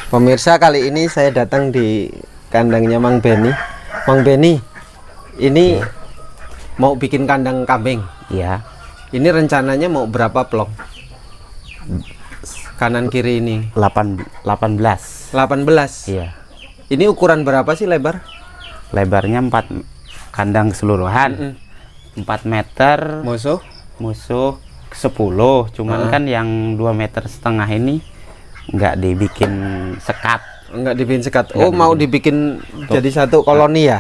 Pemirsa, kali ini saya datang di kandangnya Mang Beni. Mang Beni, ini mau bikin kandang kambing. Iya. Ini rencananya mau berapa plong? Kanan kiri ini 18. 18. Iya. Ini ukuran berapa sih lebar? Lebarnya 4 kandang keseluruhan. 4 meter. Musuh? Musuh 10. Cuman kan yang 2,5 meter ini nggak dibikin sekat. Enggak dibikin sekat. Oh, mau dibikin jadi satu koloni ya?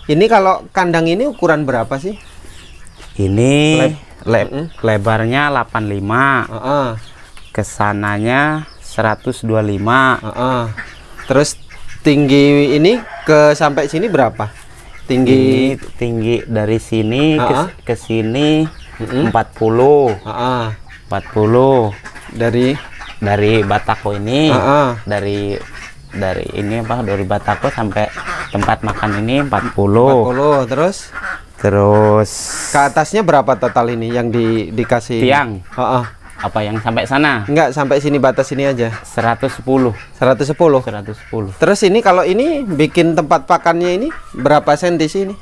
Ini kalau kandang ini ukuran berapa sih? Ini lebarnya 85. Kesananya 125. Terus tinggi ini ke sampai sini berapa? Tinggi dari sini ke sini 40. 40 dari batako ini, dari ini apa, dari batako sampai tempat makan ini 40. Terus ke atasnya berapa total ini yang dikasih tiang? Apa yang sampai sana? Enggak, sampai sini, batas ini aja 110. 110. Terus ini kalau ini bikin tempat pakannya ini berapa senti sih ini?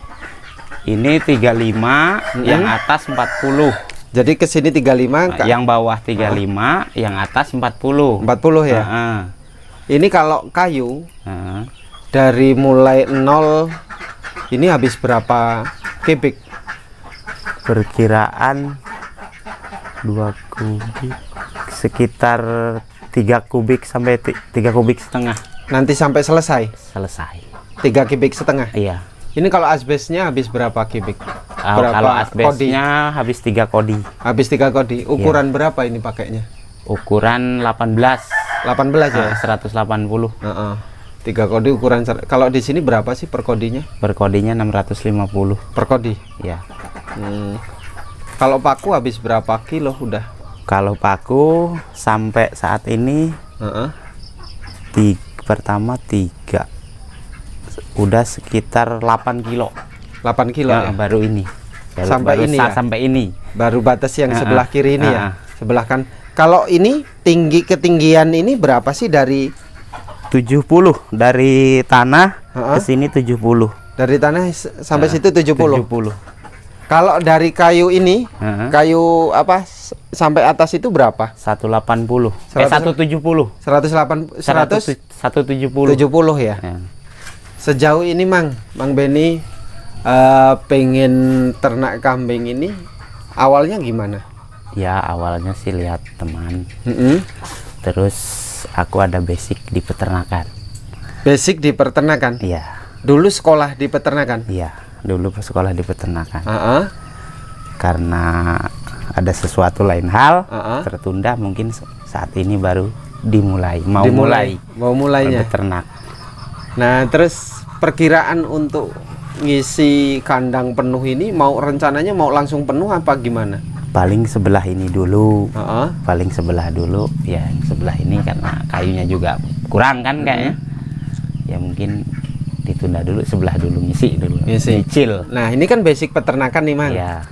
Ini 35, yang atas 40. Jadi ke sini 35, yang bawah 35, yang atas 40. 40 ya. Ini kalau kayu dari mulai 0 ini habis berapa kubik? Perkiraan 2 kubik sekitar 3 kubik sampai 3 kubik setengah. Nanti sampai selesai 3 kubik setengah. Iya. Ini kalau asbesnya habis berapa kubik? Kalau asbesnya habis 3 kodi. Habis 3 kodi. Ukuran berapa ini pakainya? Ukuran 18 ya. 180. 3 kodi ukuran. Kalau di sini berapa sih per kodinya? Per kodinya 650 per kodi. Ya. Kalau paku habis berapa kilo udah? Kalau paku sampai saat ini pertama 3 udah sekitar 8 kilo. 8 kilo ya? Baru ini. Sampai ini ya? Sampai ini. Baru batas yang sebelah kiri ini ya? Sebelah kan. Kalau ini ketinggian ini berapa sih dari 70 dari tanah ke sini 70. Dari tanah sampai situ 70. Kalau dari kayu ini, kayu apa sampai atas itu berapa? 180. 170. 170 ya. Sejauh ini Mang Beni pengen ternak kambing ini awalnya gimana? Ya awalnya sih lihat teman. Terus aku ada basic di peternakan. Basic di peternakan? Iya. Dulu sekolah di peternakan? Iya, dulu sekolah di peternakan. Karena ada sesuatu lain hal tertunda, mungkin saat ini baru mau mulainya beternak. Nah, terus perkiraan untuk ngisi kandang penuh ini rencananya mau langsung penuh apa gimana? Paling sebelah ini dulu. Paling sebelah dulu. Ya, sebelah ini karena kayunya juga kurang kan kayaknya. Ya mungkin ditunda dulu, sebelah dulu ngisi dulu. Nyicil. Nah, ini kan basic peternakan nih, Mang. Ya.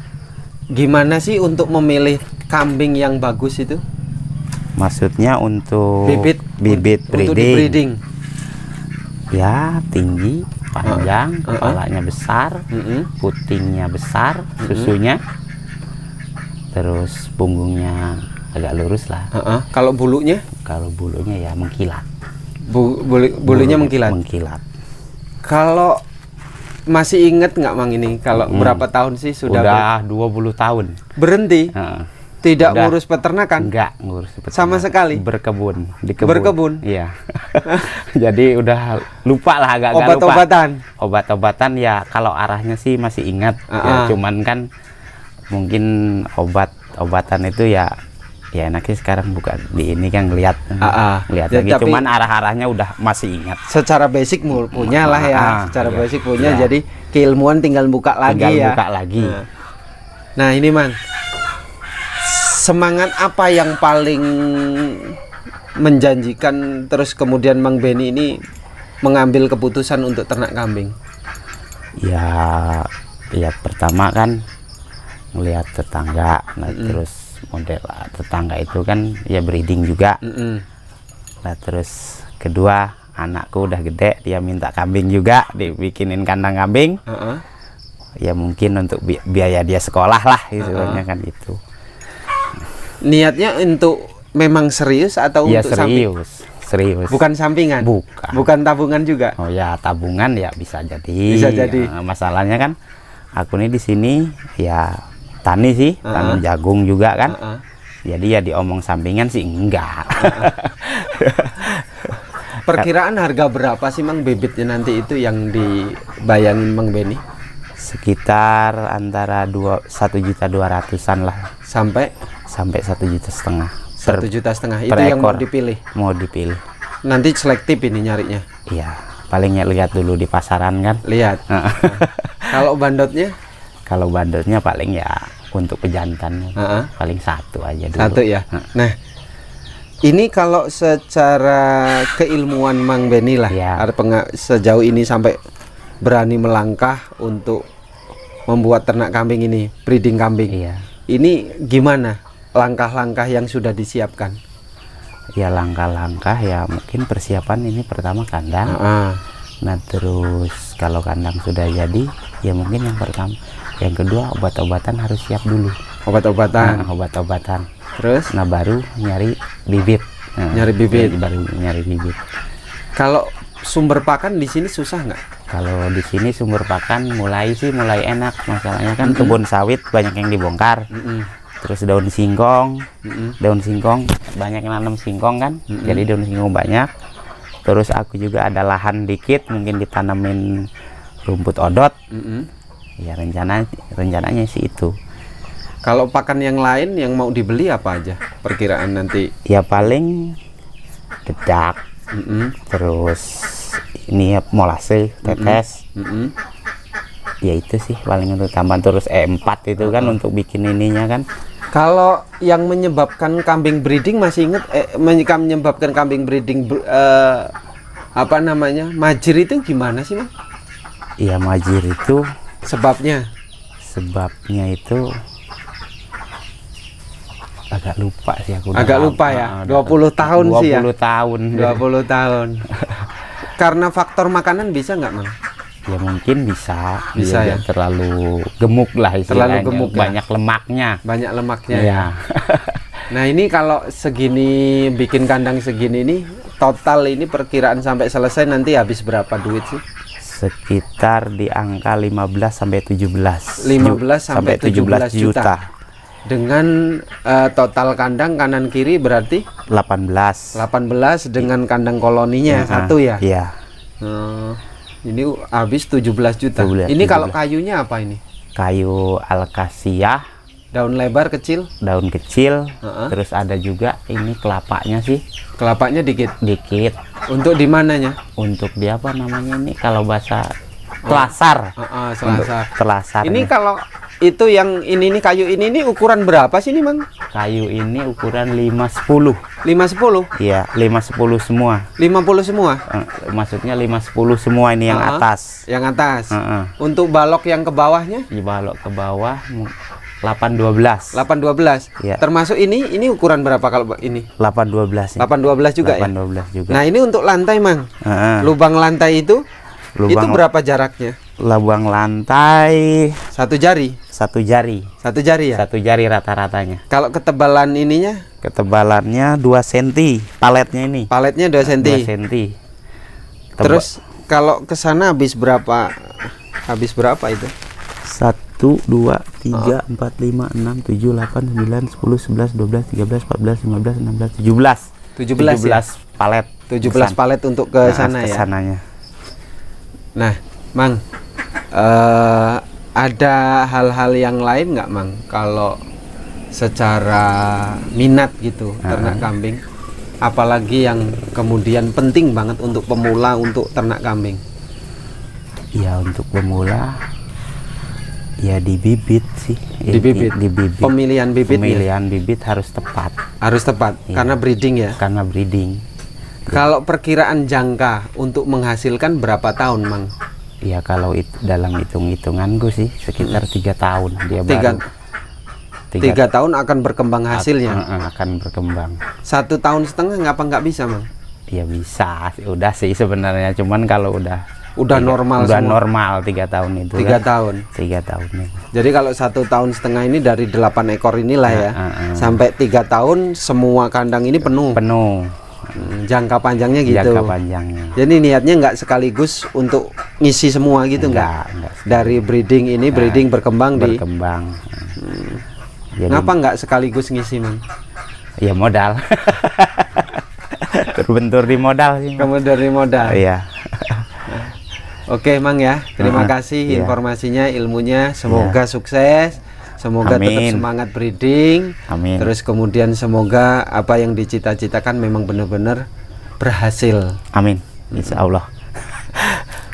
Gimana sih untuk memilih kambing yang bagus itu? Maksudnya untuk bibit untuk breeding. Ya, tinggi, panjang, kepalanya besar, putingnya besar, susunya, terus punggungnya agak lurus lah. Kalau bulunya? Kalau bulunya ya mengkilat. Bulunya mengkilat. Kalau masih inget nggak Mang ini? Kalau berapa tahun sih sudah? 20 tahun. Berhenti? Tidak ngurus peternakan? Enggak ngurus peternakan. Sama sekali? Berkebun. Berkebun? Iya. Jadi udah lupa lah, agak obat-obatan? Obat-obatan ya kalau arahnya sih masih ingat. Ya, cuman kan mungkin obat-obatan itu ya enaknya sekarang bukan di ini kan lihat lagi. Cuman arah-arahnya udah masih ingat. Secara basic punya lah ya. Secara basic punya. Jadi keilmuan tinggal buka lagi. Nah ini Mang, semangat apa yang paling menjanjikan terus kemudian Mang Beni ini mengambil keputusan untuk ternak kambing? Ya pertama kan melihat tetangga, terus model tetangga itu kan ya breeding juga. Nah terus kedua anakku udah gede, dia minta kambing juga, dibikinin kandang kambing. Ya mungkin untuk biaya dia sekolah lah istilahnya kan itu. Niatnya untuk memang serius atau ya, untuk serius. Bukan sampingan? Bukan tabungan juga? Oh ya, tabungan ya bisa jadi. Bisa jadi. Masalahnya kan aku nih di sini ya tani sih, tanam jagung juga kan. Jadi ya diomong sampingan sih enggak. Perkiraan harga berapa sih Mang bibitnya nanti itu yang dibayangin Mang Beni? Sekitar antara 1.200.000-an lah. Sampai 1,5 juta. 1,5 juta itu yang mau dipilih? Mau dipilih. Nanti selektif ini nyarinya? Iya, palingnya lihat dulu di pasaran kan. Lihat. Kalau bandotnya? Kalau bandotnya paling ya untuk pejantan paling satu aja dulu. Satu ya. Nah, ini kalau secara keilmuan Mang Beni lah, sejauh ini sampai berani melangkah untuk membuat ternak kambing ini, breeding kambing. Ini gimana langkah-langkah yang sudah disiapkan? Ya langkah-langkah ya mungkin persiapan ini pertama kandang. Nah terus kalau kandang sudah jadi ya mungkin yang pertama, yang kedua obat-obatan harus siap dulu. Obat-obatan. Terus? Nah baru nyari bibit. Nyari bibit. Baru nyari bibit. Kalau sumber pakan di sini susah nggak? Kalau di sini sumber pakan mulai enak. Masalahnya kan kebun sawit banyak yang dibongkar. Terus daun singkong, banyak yang nanam singkong kan. Jadi daun singkong banyak. Terus aku juga ada lahan dikit, mungkin ditanamin rumput odot. Ya rencananya sih itu. Kalau pakan yang lain yang mau dibeli apa aja perkiraan nanti? Ya paling dedak, terus ini ya molase, tetes. Ya itu sih paling untuk tambahan. Terus E4 itu kan untuk bikin ininya kan. Kalau yang menyebabkan kambing breeding masih ingat menyebabkan kambing breeding apa namanya majir itu gimana sih Mas? Iya majir itu sebabnya itu agak lupa sih aku. Agak lupa ya. 20 tahun sih ya. 20 tahun. Karena faktor makanan bisa nggak Mang? Ya mungkin bisa ya. Terlalu gemuk lah istilahnya. Terlalu gemuk, banyak lemaknya. Ya. Nah ini kalau segini bikin kandang segini nih total ini perkiraan sampai selesai nanti habis berapa duit sih? Sekitar di angka 15 sampai 17. 15 sampai 17 juta. Dengan total kandang kanan kiri berarti 18 dengan kandang koloninya satu ya? Iya. Ini habis 17 juta. Ini 17. Kalau kayunya apa ini? Kayu alkasia. Daun lebar kecil? Daun kecil. Terus ada juga ini kelapanya sih. Kelapanya dikit? Dikit. Untuk di mananya? Untuk di apa namanya ini kalau bahasa telasar. Telasar. Ini kalau itu yang ini nih kayu ini nih ukuran berapa sih nih Mang? Kayu ini ukuran 5-10. 5-10? Iya, 5-10 semua. 50 semua? Maksudnya 5-10 semua ini yang atas. Yang atas. Untuk balok yang ke bawahnya? Di balok ke bawah 8-12. 8-12. Ya. Termasuk ini ukuran berapa kalau ini? 8-12. 8-12 juga 8-12 ya? juga. Nah, ini untuk lantai Mang. Lubang lantai itu berapa jaraknya? Lubang lantai 1 jari. 1 jari. 1 jari ya? 1 jari rata-ratanya. Kalau ketebalan ininya? Ketebalannya 2 cm. Paletnya ini. Paletnya 2 cm. 2 cm. Terus kalau ke sana habis berapa? Habis berapa itu? 1, 2, 3, 4, 5, 6, 7, 8, 9, 10, 11, 12, 13, 14, 15, 16, 17 palet. 17 palet untuk ke sana ya? Kesananya. Nah, Mang, ada hal-hal yang lain nggak Mang kalau secara minat gitu ternak kambing, apalagi yang kemudian penting banget untuk pemula untuk ternak kambing? Ya untuk pemula ya di bibit sih. Di bibit. Pemilihan bibit. Bibit harus tepat. Harus tepat ya. Karena breeding ya. Karena breeding. Kalau perkiraan jangka untuk menghasilkan berapa tahun Mang? Ya kalau itu dalam hitung-hitunganku sih sekitar 3 tahun dia 3 tahun akan berkembang hasilnya. Akan berkembang. 1,5 tahun ngapa nggak bisa Mang? Ya bisa, udah sih sebenarnya. Cuman kalau udah normal, udah semua. Normal 3 tahun itu. 3 tahun. 3 tahun. Ya. Jadi kalau 1,5 tahun ini dari 8 ekor inilah ya, sampai 3 tahun semua kandang ini penuh. Penuh. Jangka panjangnya gitu. Jangka panjangnya. Jadi niatnya nggak sekaligus untuk ngisi semua gitu enggak? Dari breeding ini breeding berkembang. Jadi, ngapa nggak sekaligus ngisi, Mang? Ya modal. Terbentur di modal sih. Kemudian di modal. Iya. Oke, Mang ya. Terima kasih informasinya, ilmunya. Semoga sukses. Semoga tetap semangat breeding. Amin. Terus kemudian semoga apa yang dicita-citakan memang benar-benar berhasil. Amin. Insya Allah.